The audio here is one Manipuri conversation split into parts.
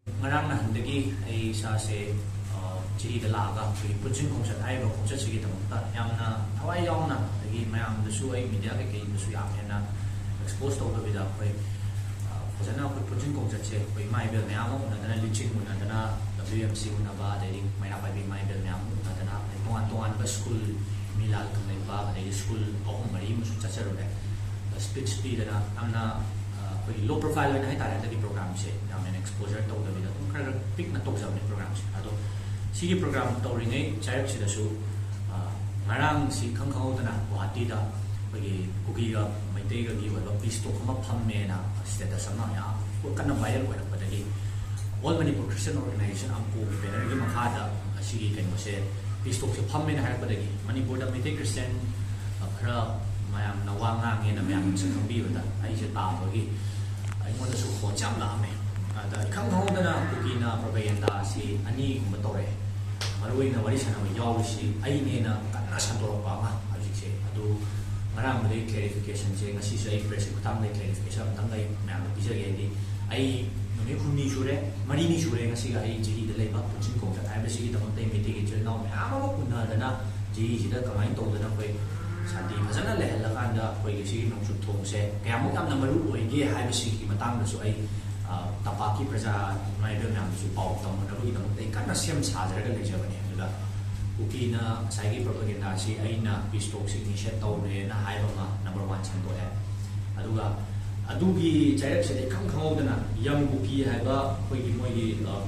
ngarang na handagi ay sa se chiri da laga ki puchin khongchat ai ba khongchat sigi tamta yamna thawai yauna dagi mayam da su ai media ke da su yam na expose to da bida koi fazana ko puchin khongchat che koi mai bel mayam na dana lichin na dana WMC na ba dai mai na ba bi mai bel mayam na dana tuan ba school milal kamai ba dai school ahum mari musu chacharo da speech speed na amna koi low profile na hai ta da program che yamen exposure to da bida khara pick na tok jam ni program che ado sigi program to ri nei chayak chi da su ngarang si khang khang da na guwahati da koi kuki ga mai te ga gi wa ba peace talk ma pham me na status sama ya ko kana viral wa da gi all Manipur Christian organization am ko banner gi makha da sigi ken mo se peace talk se pham me na ha ba da gi Manipur da mai te Christian khara mayam na wa nga nge na mayam se khang bi da ai se ta ba gi ai mo da su ho jam la me da khang khang da na kuki na propaganda si ani gum to re marui na wari sana yaw si ai ne na kana santor pa ma ai se adu marang de clarification je ngasi sai press ko tam de clarification tam dai mayam bi je ge di ai no ne khuni shure mari ni shure ngasi ga ai ji de le ba puchin ko ta ai ba si gi tam te me te ge je na me ama ma kunna da na ji ji da kamai to da na koi santi phajana le la kan da koi ge si nong su thong se kaya mo tam na maru oi ge hai ba si ki matang da su ai tapaki praja mai de nam su pau tam na ru dam te kan na siam cha ja ga le ja bani da kuki na sai gi propaganda si ai na peace talk si ni set to ne na hai ba ma number 1 chan to e aduga adugi chayak se de khang khang da na young kuki hai ba koi gi moi gi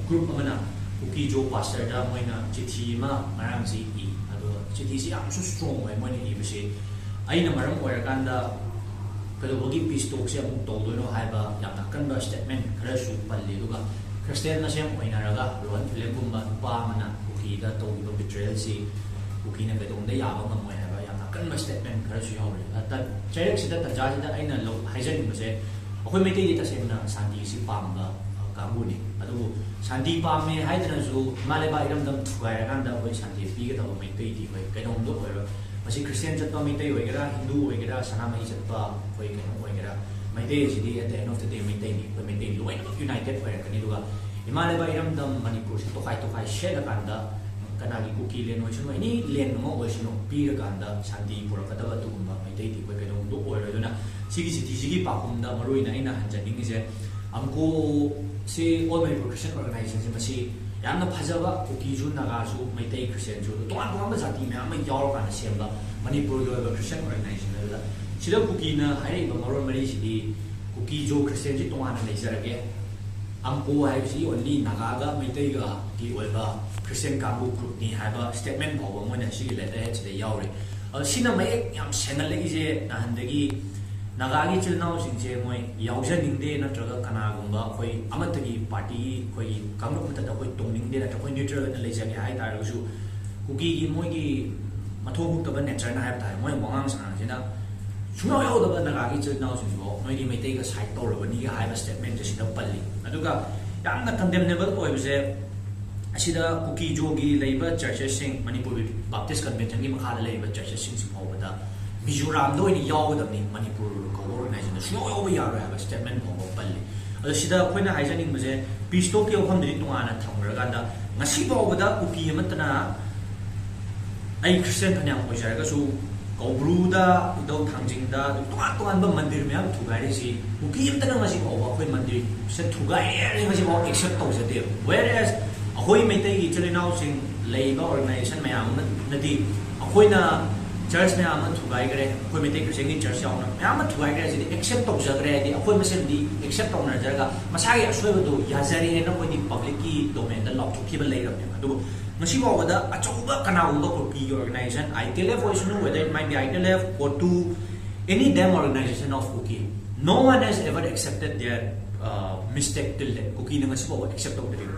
group amana kuki jo pastor da moi na chithi ma marang si i adu chithi si am su strong mai moi ni bi se ai na maram oira kan da pero bagi peace talk se amuk to do no hai ba yam na kan ba statement khara su palli duga Christian na siya oina raga ron filebum ba pa mana kuki da to gi betrayal si kuki na bedong da ya ba ngam mai ba yam na kan ba statement khara su yaw re ta chayak si da ta ja da aina lo haijan ba se akoi mai te ta se na santi si pam ba kamu ni adu santi pam me hai da su male ba iram dam thuai kan da koi santi pi ga ta mai te di koi kadong do koi masih Christian jat pa mai te oi gara Hindu oi gara sana mai jat pa koi kan oi gara mai te ji di at the end of the day mai te ni koi mai te loi united oi kan ni duga imale ba iram dam Manipur to kai share kan da kana gi kuki len oi sun ni len mo oi sun pi ga kan da santi pura ka da tu ba mai te di koi kadong do oi ro na sigi sigi pa kum da marui na ina han jani ngi je amko se all Manipur Christian organization se masi yamna phajaba kuki ju naga su mai te Christian ju to an ba jati me am yaw kan sem ba Manipur yo Christian organization la sida kuki na hai ba maron mari si kuki jo Christian ji to an nei jarage amko hai si only naga ga mai te ga ki oi ba Christian ka bu group ni hai ba statement ba mo na si le te de yaw re sina mai yam senal le je na handagi Nagagi chilnao singche moi yauja ningde na traga kana gumba koi amatagi party koi kamuk mata koi tongning de na koi neutral na leja ke hai tar su kuki gi moi gi mathong ta ban nature na hai ta moi wangang sang jina suno yau da nagagi chilnao singbo moi gi mete ga side to ro ni ga hai ba statement je sida palli aduga yamna condemnable oi bse asida kuki jogi leiba churches sing Manipur Baptist Convention gi makha leiba churches sing singbo Mizoram do ni yaw da ni Manipur ko organization so yo ya ra ba statement mo palli ado sida khoina haijaning ma je peace talk ke okham ni tungana thamra ga da ngasi ba da kuki amatna ai Christian phanyam ko jar ga su kobru da do thangjing da to an ba mandir me am thugai si kuki amtana ngasi ba khoi mandir se thugai ere ngasi ba accept to jate whereas ahoi meitai gi chalinaw sing leiba organization me am na di ahoina church में आमन थुगाई करे कोई में तेरे सेंगी church यावना में आमन थुगाई करे जिसे accept तो जगरे है दी कोई में से दी accept तो ना जगरा मसागे असुए बदो याजरी है ना कोई दी public की domain दा lock तो किबल ले रहे हैं तो मसी वो वादा अचूबा कनाउंडो को की organization ITLF voice know whether it might be ITLF or to any damn organization of Kuki no one has ever accepted their mistake till then Kuki ने मसी वो accept तो करे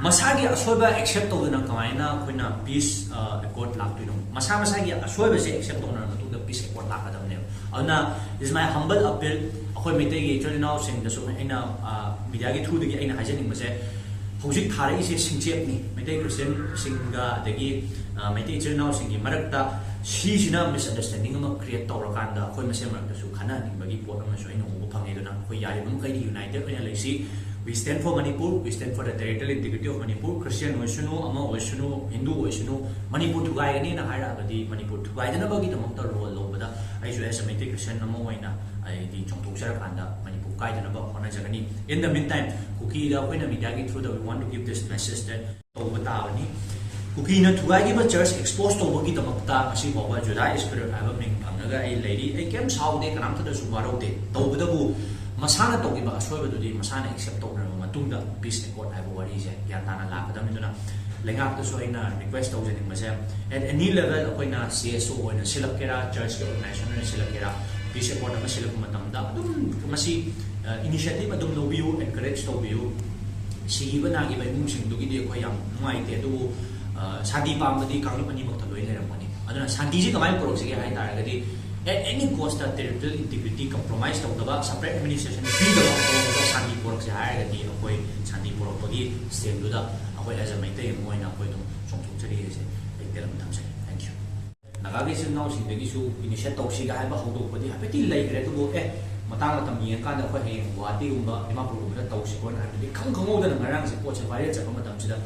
मसागे असुए accept तो ना कमायना कोई ना peace accord लाग तो no masa gi asoi se accept on na tu the peace accord la kadam ne ana is my humble appeal akoi mete gi actually now sing the so ina media gi through gi ina hajening ma se hojik thare ise singchep ni mete Christian singa dagi mete actually now sing gi marakta si sina misunderstanding ma create to ra kan da akoi ma se marakta su khana ni bagi pot ma so ina ho phange do na akoi yari ma kai united oina le si We stand for Manipur, we stand for the territorial integrity of Manipur. Christian oishunu, Ama oishunu, Hindu oishunu, Manipur thugai gani na haira abadi Manipur thugai dana bagi tamam ta role lo bada. I should estimate Christian Ama waina I di chongtok shara kanda Manipur kai dana ba hona jagani. In the meantime, Kuki da when media gi through that we want to give this message that over tawani. Kuki na thugai gi ba church exposed to bagi tamam ta asi bawa Judah spirit aba ming pangaga I lady I came south de kanam ta da sumaro de. To bada bu masana to giba soy badu di masana accept to na matunda peace accord hai wari je ya tana la kadam duna lengap to so ina request to jening mase at any level akoina CSO oina select kera church organization na select kera peace accord ma select matam da dum masi initiative adum no view encourage to view si ba na gi ba mung sing du gi de ko yam mai te du sadi pam di kang pani mak ta loi le ram mani aduna santi ji kamai pro se ge hai ta ga di at any cost that territorial integrity compromise to the separate administration be the Sandy Pork Hierarchy of Way Sandy Pork Body, State Luda, away as a maintain going up with them, some to thank you. Nagagis now in the issue initiate Toxic, I have a hold of the happy like to go Matanga Tami and kind of way, Watiumba, Limapu, Toxic one, and they come over the Marang supports a variety of Madame Chida.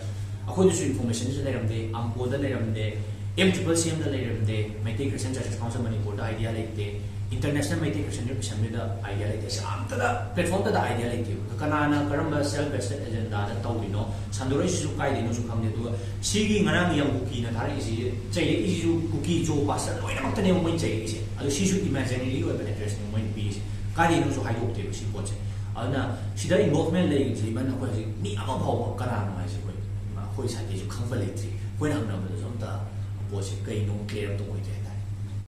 According to information, is there I'm more than there. MCCM the later day, may take a central council Manipur, the idea like the international may take a central the idea like this. After the platform to the idea like you, the Kanana, Karamba, self vested agenda, the Tawino, Sandora Sukai, no to come to Sigi Marang Yang Buki, and Harry is you cookie Joe Pastor, wait about the name when say, and she should imagine you have an interest in when peace. Kadi knows how to take she watch it. She does involvement like Liban, me, I'm a home of Karana, I say, who is happy to conflict when I'm not the was a gay no clear to